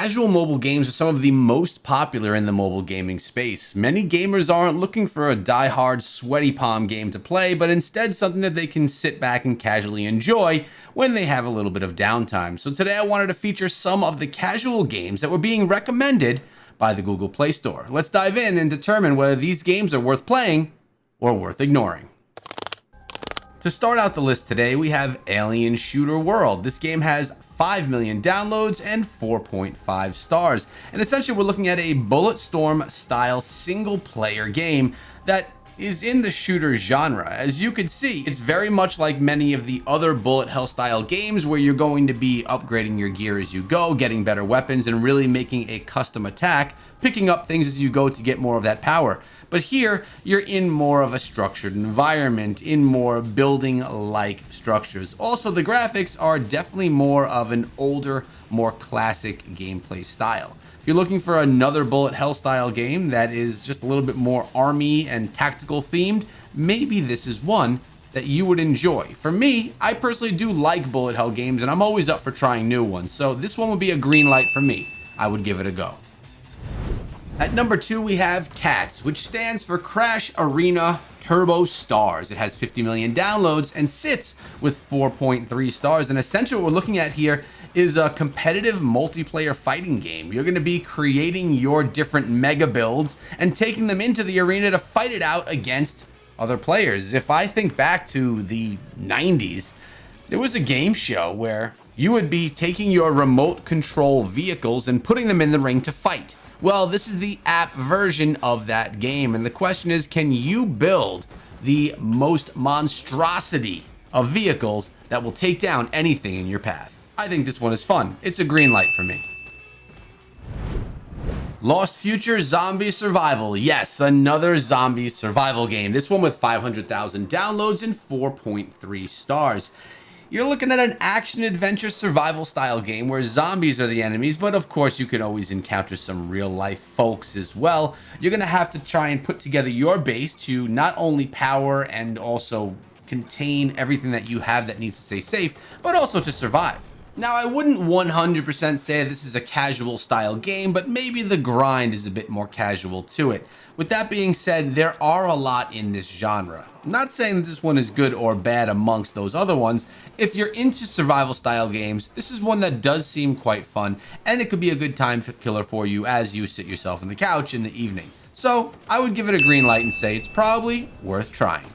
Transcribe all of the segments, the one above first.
Casual mobile games are some of the most popular in the mobile gaming space. Many gamers aren't looking for a die-hard, sweaty palm game to play, but instead something that they can sit back and casually enjoy when they have a little bit of downtime. So today I wanted to feature some of the casual games that were being recommended by the Google Play Store. Let's dive in and determine whether these games are worth playing or worth ignoring. To start out the list today, we have Alien Shooter World. This game has 5 million downloads and 4.5 stars. And essentially we're looking at a Bulletstorm style single player game that is in the shooter genre. As you can see, it's very much like many of the other bullet hell style games where you're going to be upgrading your gear as you go, getting better weapons, and really making a custom attack, picking up things as you go to get more of that power. But here, you're in more of a structured environment, in more building-like structures. Also, the graphics are definitely more of an older, more classic gameplay style. If you're looking for another bullet hell style game that is just a little bit more army and tactical themed, maybe this is one that you would enjoy. For me, I personally do like bullet hell games, and I'm always up for trying new ones, so this one would be a green light for me. I would give it a go. At number 2, we have Cats, which stands for Crash Arena Turbo Stars. It has 50 million downloads and sits with 4.3 stars. And essentially what we're looking at here is a competitive multiplayer fighting game. You're going to be creating your different mega builds and taking them into the arena to fight it out against other players. If I think back to the 90s, there was a game show where you would be taking your remote control vehicles and putting them in the ring to fight. Well, this is the app version of that game, and the question is, can you build the most monstrosity of vehicles that will take down anything in your path? I think this one is fun. It's a green light for me. Lost Future Zombie Survival. Yes, another zombie survival game. This one with 500,000 downloads and 4.3 stars. You're looking at an action-adventure survival style game where zombies are the enemies, but of course you can always encounter some real-life folks as well. You're going to have to try and put together your base to not only power and also contain everything that you have that needs to stay safe, but also to survive. Now, I wouldn't 100% say this is a casual style game, but maybe the grind is a bit more casual to it. With that being said, there are a lot in this genre. I'm not saying that this one is good or bad amongst those other ones. If you're into survival style games, this is one that does seem quite fun, and it could be a good time killer for you as you sit yourself on the couch in the evening. So I would give it a green light and say it's probably worth trying.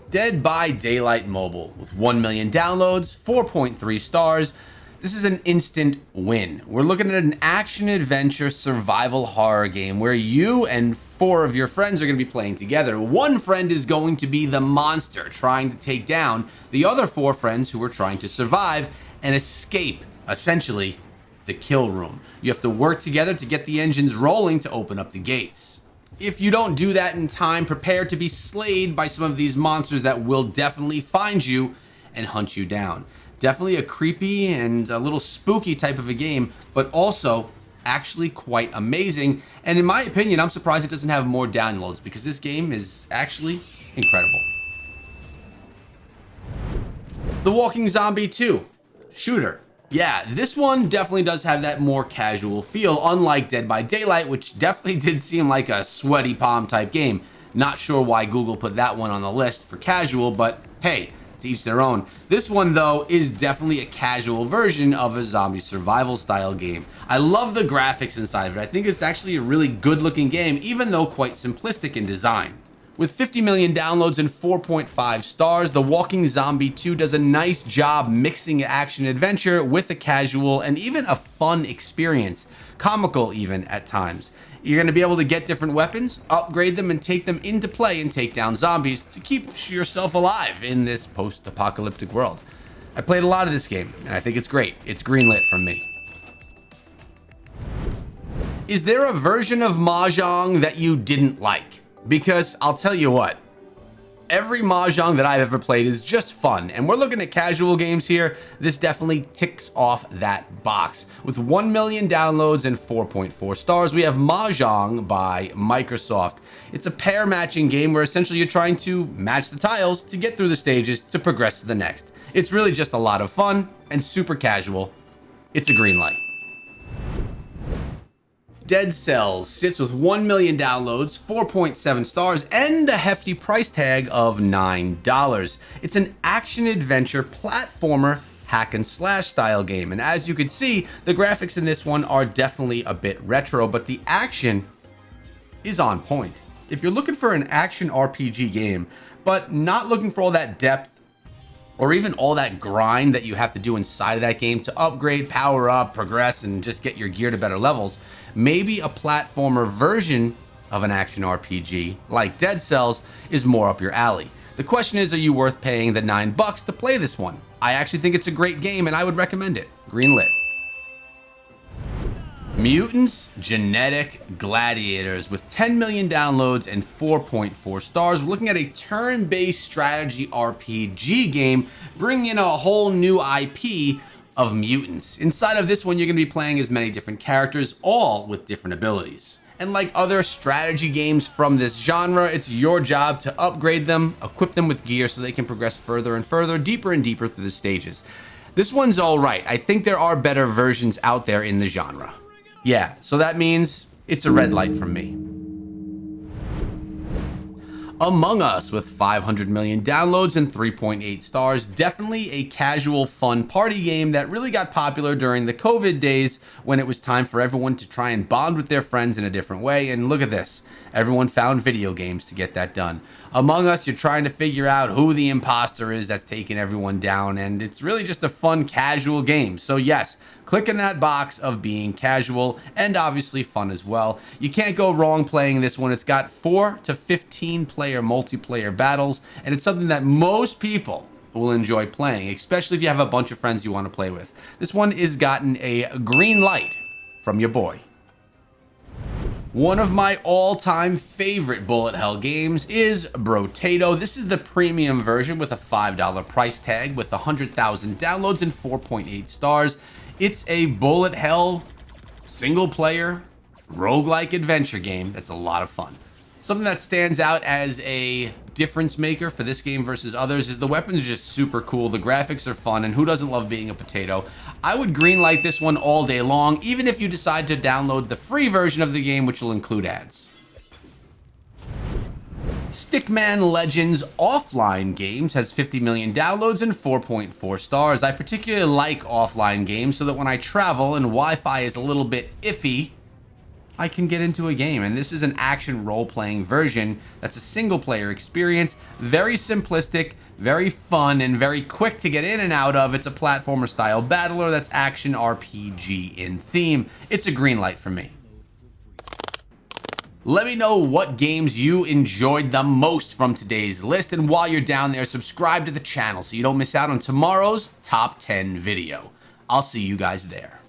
Dead by Daylight Mobile with 1 million downloads, 4.3 stars. This is an instant win. We're looking at an action-adventure survival horror game where you and 4 of your friends are going to be playing together. One friend is going to be the monster trying to take down the other 4 friends who are trying to survive and escape, essentially, the kill room. You have to work together to get the engines rolling to open up the gates. If you don't do that in time, prepare to be slayed by some of these monsters that will definitely find you and hunt you down. Definitely a creepy and a little spooky type of a game, but also actually quite amazing. And in my opinion, I'm surprised it doesn't have more downloads because this game is actually incredible. The Walking Zombie 2 Shooter. Yeah, this one definitely does have that more casual feel, unlike Dead by Daylight, which definitely did seem like a sweaty palm type game. Not sure why Google put that one on the list for casual, but hey, to each their own. This one, though, is definitely a casual version of a zombie survival style game. I love the graphics inside of it. I think it's actually a really good looking game, even though quite simplistic in design. With 50 million downloads and 4.5 stars, The Walking Zombie 2 does a nice job mixing action-adventure with a casual and even a fun experience, comical even at times. You're going to be able to get different weapons, upgrade them, and take them into play and take down zombies to keep yourself alive in this post-apocalyptic world. I played a lot of this game, and I think it's great. It's greenlit from me. Is there a version of Mahjong that you didn't like? Because I'll tell you what, every Mahjong that I've ever played is just fun, and we're looking at casual games here. This definitely ticks off that box. With 1 million downloads and 4.4 stars, we have Mahjong by Microsoft. It's a pair matching game where essentially you're trying to match the tiles to get through the stages to progress to the next. It's really just a lot of fun and super casual. It's a green light. Dead Cells sits with 1 million downloads, 4.7 stars, and a hefty price tag of $9. It's an action-adventure platformer hack and slash style game, and as you can see, the graphics in this one are definitely a bit retro, but the action is on point. If you're looking for an action RPG game, but not looking for all that depth or even all that grind that you have to do inside of that game to upgrade, power up, progress, and just get your gear to better levels, maybe a platformer version of an action RPG like Dead Cells is more up your alley. The question is, are you worth paying the $9 to play this one? I actually think it's a great game and I would recommend it. Green lit. Mutants Genetic Gladiators with 10 million downloads and 4.4 stars. We're looking at a turn-based strategy RPG game, bringing in a whole new IP of mutants. Inside of this one, you're going to be playing as many different characters, all with different abilities. And like other strategy games from this genre, it's your job to upgrade them, equip them with gear so they can progress further and further, deeper and deeper through the stages. This one's all right. I think there are better versions out there in the genre. Yeah, so that means it's a red light from me. Among Us with 500 million downloads and 3.8 stars. Definitely a casual, fun party game that really got popular during the COVID days when it was time for everyone to try and bond with their friends in a different way. And look at this. Everyone found video games to get that done. Among Us, you're trying to figure out who the imposter is that's taking everyone down, and it's really just a fun, casual game. So yes, click in that box of being casual and obviously fun as well. You can't go wrong playing this one. It's got 4 to 15 player multiplayer battles, and it's something that most people will enjoy playing, especially if you have a bunch of friends you want to play with. This one is gotten a green light from your boy. One of my all-time favorite bullet hell games is Brotato. This is the premium version with a $5 price tag with 100,000 downloads and 4.8 stars. It's a bullet hell single-player roguelike adventure game that's a lot of fun. Something that stands out as a difference maker for this game versus others is the weapons are just super cool, the graphics are fun, and who doesn't love being a potato? I would greenlight this one all day long, even if you decide to download the free version of the game, which will include ads. Stickman Legends offline games has 50 million downloads and 4.4 stars. I particularly like offline games so that when I travel and Wi-Fi is a little bit iffy, I can get into a game, and this is an action role-playing version that's a single-player experience, very simplistic, very fun, and very quick to get in and out of. It's a platformer-style battler that's action RPG in theme. It's a green light for me. Let me know what games you enjoyed the most from today's list, and while you're down there, subscribe to the channel so you don't miss out on tomorrow's top 10 video. I'll see you guys there.